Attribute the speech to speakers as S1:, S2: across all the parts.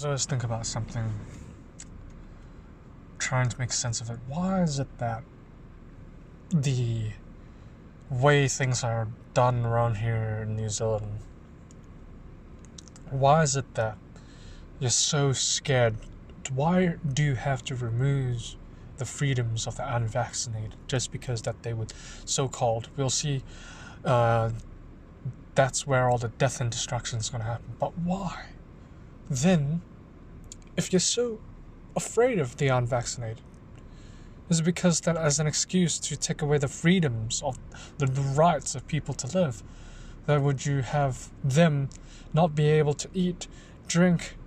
S1: I always think about something, trying to make sense of it. Why is it that the way things are done around here in New Zealand, why is it that you're so scared? Why do you have to remove the freedoms of the unvaccinated just because that they would so-called, we'll see, that's where all the death and destruction is going to happen. But why? Then, if you're so afraid of the unvaccinated, is it because that as an excuse to take away the freedoms of the rights of people to live, that would you have them not be able to eat, drink,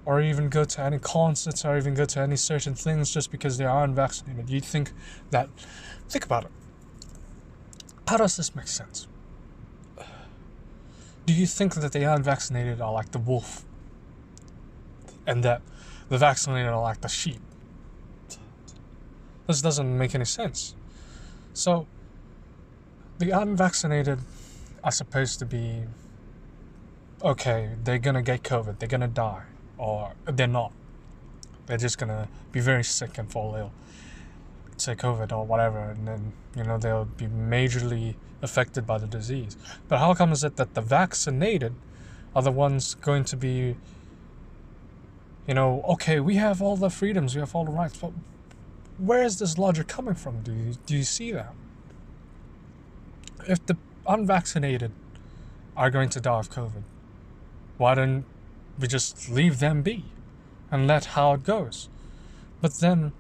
S1: or even go to any concerts or even go to any certain things just because they are unvaccinated? You think about it. How does this make sense? Do you think that the unvaccinated are like the wolf and that the vaccinated are like the sheep? This doesn't make any sense. So, the unvaccinated are supposed to be, okay, they're gonna get COVID, they're gonna die, or they're not. They're just gonna be very sick and fall ill, say COVID or whatever, and then, they'll be majorly affected by the disease. But how come is it that the vaccinated are the ones going to be, okay, we have all the freedoms, we have all the rights, but where is this logic coming from? Do you see that? If the unvaccinated are going to die of COVID, why don't we just leave them be and let how it goes? But then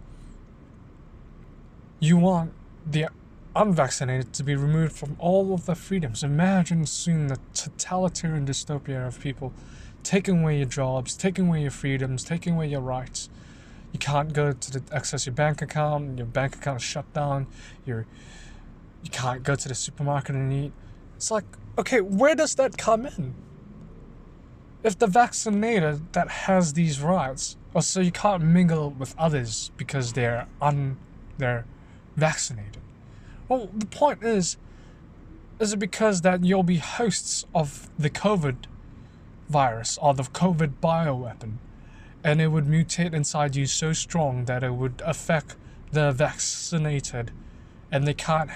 S1: you want the unvaccinated to be removed from all of their freedoms. Imagine soon the totalitarian dystopia of people taking away your jobs, taking away your freedoms, taking away your rights. You can't go to access your bank account. Your bank account is shut down. You can't go to the supermarket and eat. It's like, okay, where does that come in? If the vaccinated that has these rights, also you can't mingle with others because they're vaccinated. Well, the point is it because that you'll be hosts of the COVID virus or the COVID bioweapon, and it would mutate inside you so strong that it would affect the vaccinated, and they can't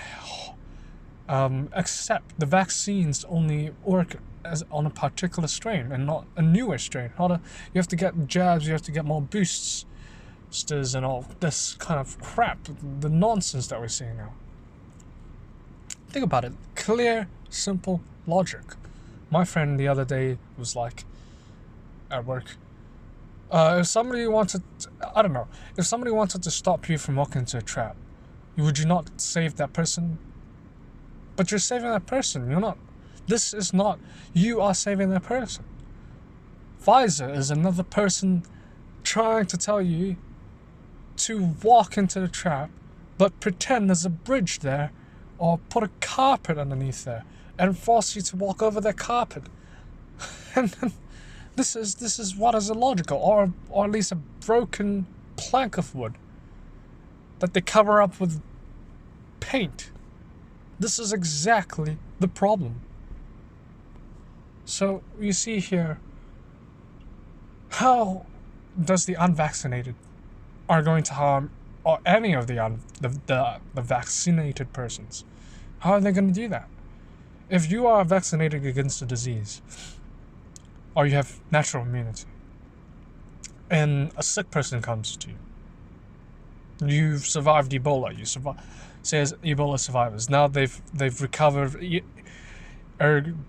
S1: accept the vaccines only work as on a particular strain and not a newer strain. You have to get jabs, you have to get more boosters and all this kind of crap, the nonsense that we're seeing now. Think about it. Clear, simple logic. My friend the other day was like, at work, if somebody wanted to stop you from walking into a trap, would you not save that person? But you're saving that person. You're not. This is not. You are saving that person. Pfizer is another person trying to tell you to walk into the trap, but pretend there's a bridge there, or put a carpet underneath there, and force you to walk over that carpet. And then this is what is illogical, or at least a broken plank of wood that they cover up with paint. This is exactly the problem. So you see here, how does the unvaccinated are going to harm or any of the vaccinated persons? How are they going to do that? If you are vaccinated against a disease, or you have natural immunity, and a sick person comes to you, you've survived Ebola, say as Ebola survivors. Now they've recovered,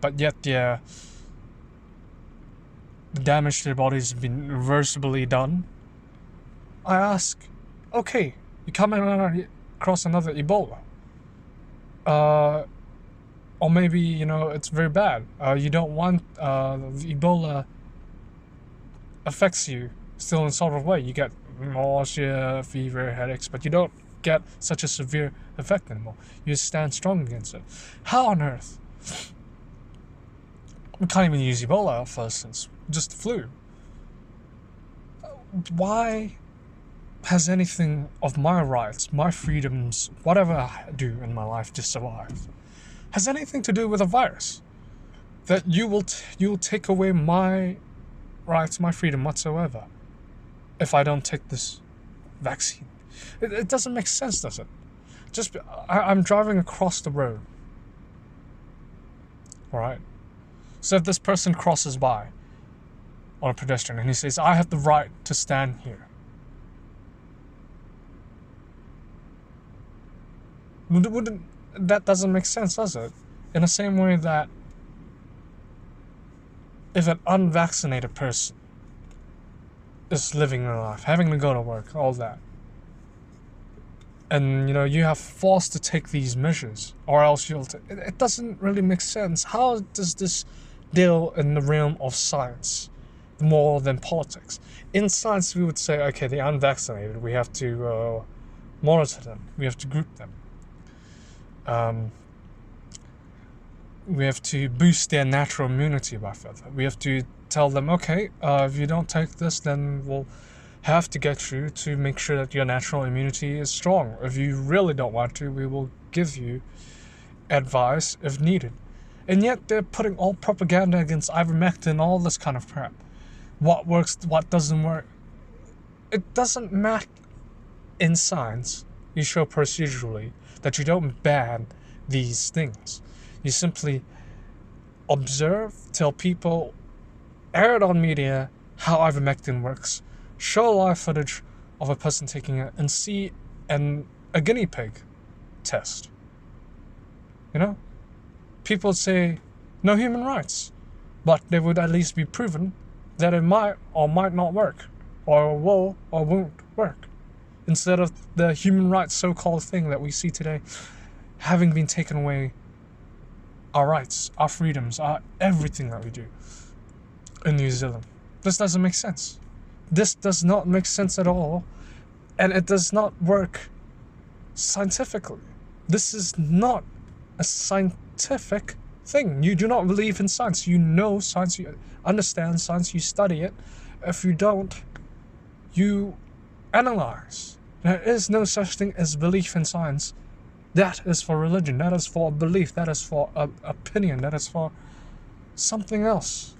S1: but yet the damage to their bodies has been irreversibly done. I ask, okay, you come across another Ebola, or maybe it's very bad. You don't want Ebola affects you still in sort of way. You get nausea, fever, headaches, but you don't get such a severe effect anymore. You stand strong against it. How on earth? We can't even use Ebola, for instance, just the flu. Why has anything of my rights, my freedoms, whatever I do in my life to survive, has anything to do with a virus? That you will take away my rights, my freedom whatsoever if I don't take this vaccine. It doesn't make sense, does it? I'm driving across the road. Alright? So if this person crosses by on a pedestrian and he says, I have the right to stand here. That doesn't make sense, does it? In the same way that if an unvaccinated person is living their life, having to go to work, all that, and you have forced to take these measures, or else it doesn't really make sense. How does this deal in the realm of science more than politics? In science, we would say, okay, the unvaccinated, we have to monitor them, we have to group them. We have to boost their natural immunity by further. We have to tell them, okay, if you don't take this, then we'll have to get you to make sure that your natural immunity is strong. If you really don't want to, we will give you advice if needed. And yet they're putting all propaganda against ivermectin, all this kind of crap. What works, what doesn't work. It doesn't matter. In science, you show procedurally that you don't ban these things. You simply observe, tell people, air it on media how ivermectin works, show live footage of a person taking it, and see a guinea pig test. People say no human rights, but they would at least be proven that it might or might not work, or will or won't work, instead of the human rights so-called thing that we see today having been taken away. Our rights, our freedoms, our everything that we do in New Zealand. This doesn't make sense. This does not make sense at all, and it does not work scientifically. This is not a scientific thing. You do not believe in science. You know science, you understand science, you study it. If you don't, you analyze. There is no such thing as belief in science. That is for religion, that is for belief, that is for opinion, that is for something else.